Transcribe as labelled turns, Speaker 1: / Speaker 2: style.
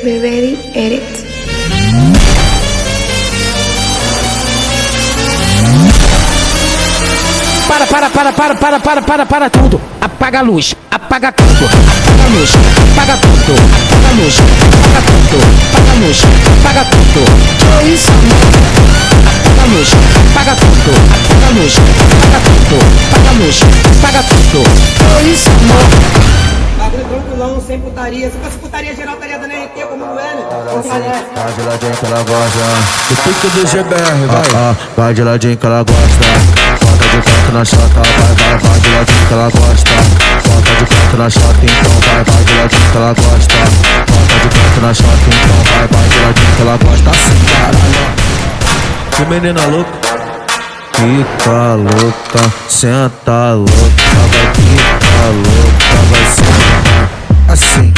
Speaker 1: Be ready, edit.
Speaker 2: Para tudo. Apaga a luz, apaga tudo. Apaga a luz, apaga tudo. Apaga a luz, apaga tudo. Apaga a luz, apaga tudo. Que isso, amor? Apaga a luz, apaga tudo. Apaga a luz, apaga tudo. Apaga a luz, apaga tudo. Que isso, amor?
Speaker 3: Bagulho tranquilão, sem putaria. Se fosse putaria geral, estaria dando RT como não é, né?
Speaker 4: Vai de ladinho que ela gosta. O pique do GBR, vai. Vai de ladinho que ela gosta. Bota de canto na chota, vai de ladinho que ela gosta. Bota de canto na chota, então vai de ladinho que ela gosta. Bota de canto na chota, então vai de ladinho que ela gosta. Assim, caralho. Que menina louca. Fica louca, senta louca, vai ficar louca, vai sentar assim.